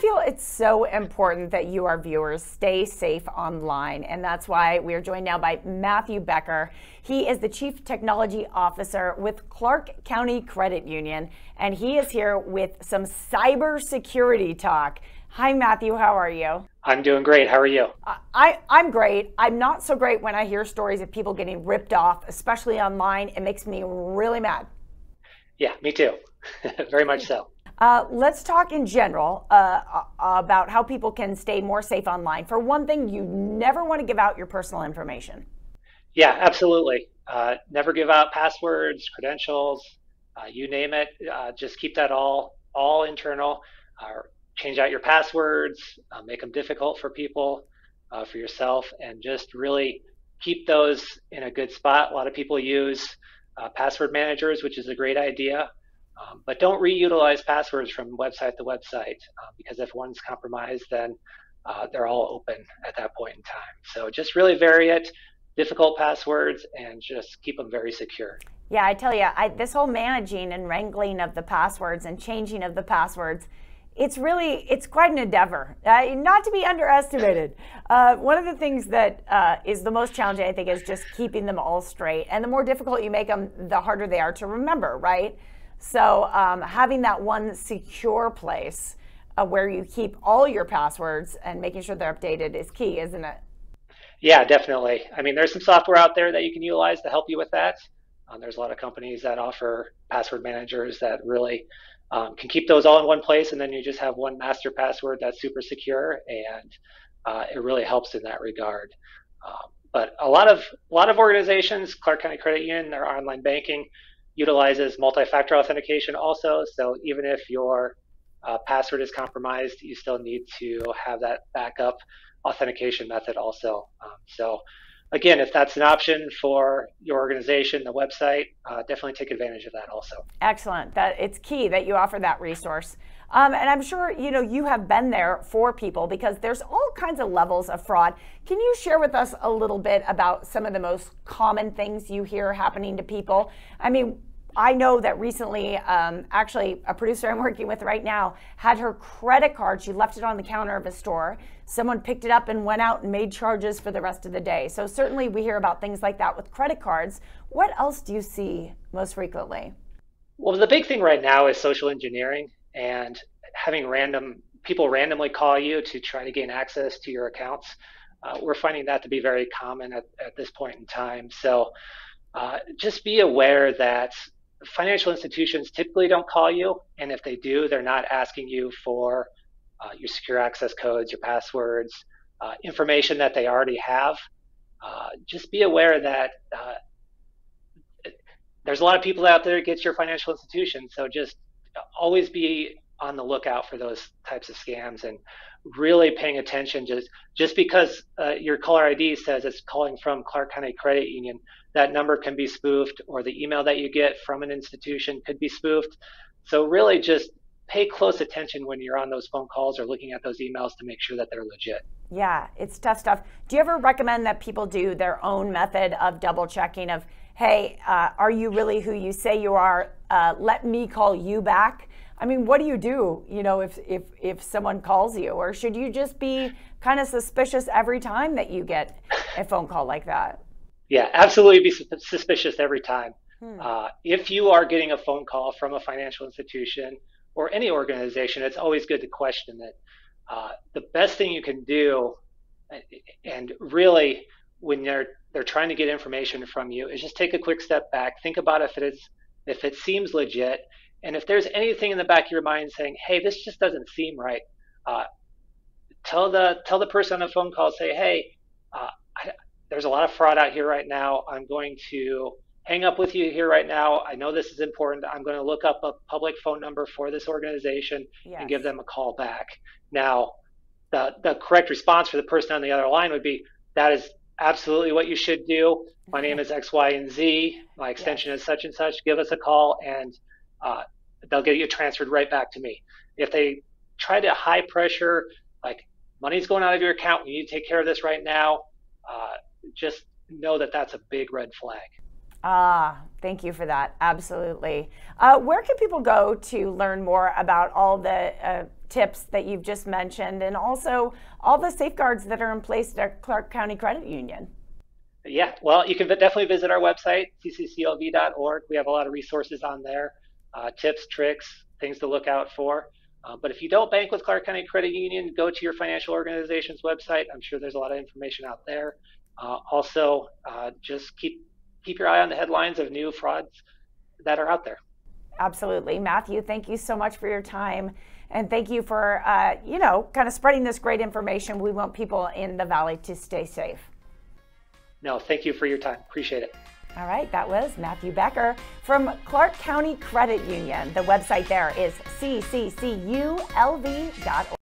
feel it's so important that you, our viewers, stay safe online. And that's why we are joined now by Matthew Becker. He is the Chief Technology Officer with Clark County Credit Union, and he is here with some cybersecurity talk. Hi, Matthew. How are you? I'm doing great. How are you? I'm great. I'm not so great when I hear stories of people getting ripped off, especially online. It makes me really mad. Yeah, me too. Very much so. Let's talk in general about how people can stay more safe online. For one thing, you never want to give out your personal information. Yeah, absolutely. Never give out passwords, credentials, you name it. Just keep that all internal. Change out your passwords, make them difficult for people, for yourself, and just really keep those in a good spot. A lot of people use password managers, which is a great idea. But don't reutilize passwords from website to website because if one's compromised, then they're all open at that point in time. So just really vary it, difficult passwords, and just keep them very secure. Yeah, I tell you, this whole managing and wrangling of the passwords and changing of the passwords, it's quite an endeavor, not to be underestimated. One of the things that is the most challenging, I think, is just keeping them all straight. And the more difficult you make them, the harder they are to remember, right? So having that one secure place where you keep all your passwords and making sure they're updated is key, isn't it? Yeah, definitely. I mean, there's some software out there that you can utilize to help you with that. There's a lot of companies that offer password managers that really can keep those all in one place, and then you just have one master password that's super secure, and it really helps in that regard. But a lot of organizations, Clark County Credit Union, their online banking utilizes multi-factor authentication also. So even if your password is compromised, you still need to have that backup authentication method also. So again, if that's an option for your organization, the website, definitely take advantage of that also. Excellent. That it's key that you offer that resource. And I'm sure you have been there for people because there's all kinds of levels of fraud. Can you share with us a little bit about some of the most common things you hear happening to people? I mean, I know that recently, actually, a producer I'm working with right now had her credit card. She left it on the counter of a store. Someone picked it up and went out and made charges for the rest of the day. So certainly we hear about things like that with credit cards. What else do you see most frequently? Well, the big thing right now is social engineering and having people randomly call you to try to gain access to your accounts. We're finding that to be very common at this point in time. So just be aware that financial institutions typically don't call you, and if they do, they're not asking you for your secure access codes, your passwords, information that they already have. Just be aware that there's a lot of people out there that get your financial institution, so just always be on the lookout for those types of scams and really paying attention. Just because your caller ID says it's calling from Clark County Credit Union, that number can be spoofed, or the email that you get from an institution could be spoofed. So really just pay close attention when you're on those phone calls or looking at those emails to make sure that they're legit. Yeah, it's tough stuff. Do you ever recommend that people do their own method of double checking of, hey, are you really who you say you are? Let me call you back. I mean, what do you do, if someone calls you? Or should you just be kind of suspicious every time that you get a phone call like that? Yeah, absolutely be suspicious every time. If you are getting a phone call from a financial institution or any organization, it's always good to question it. The best thing you can do, and really when they're trying to get information from you, is just take a quick step back, think about if it seems legit, and if there's anything in the back of your mind saying, hey, this just doesn't seem right, tell the person on the phone call, say, hey, there's a lot of fraud out here right now. I'm going to hang up with you here right now. I know this is important. I'm going to look up a public phone number for this organization and give them a call back. Now, the correct response for the person on the other line would be, that is absolutely what you should do. My name is X, Y, and Z. My extension is such and such. Give us a call, and they'll get you transferred right back to me. If they try to high pressure, like, money's going out of your account, you need to take care of this right now, just know that that's a big red flag. Thank you for that. Absolutely. Where can people go to learn more about all the tips that you've just mentioned, and also all the safeguards that are in place at Clark County Credit Union. Yeah, well, you can definitely visit our website, ccclv.org. We have a lot of resources on there, tips, tricks, things to look out for. But if you don't bank with Clark County Credit Union, go to your financial organization's website. I'm sure there's a lot of information out there. Also, just keep your eye on the headlines of new frauds that are out there. Absolutely. Matthew, thank you so much for your time. And thank you for, kind of spreading this great information. We want people in the Valley to stay safe. No, thank you for your time. Appreciate it. All right, that was Matthew Becker from Clark County Credit Union. The website there is ccculv.org.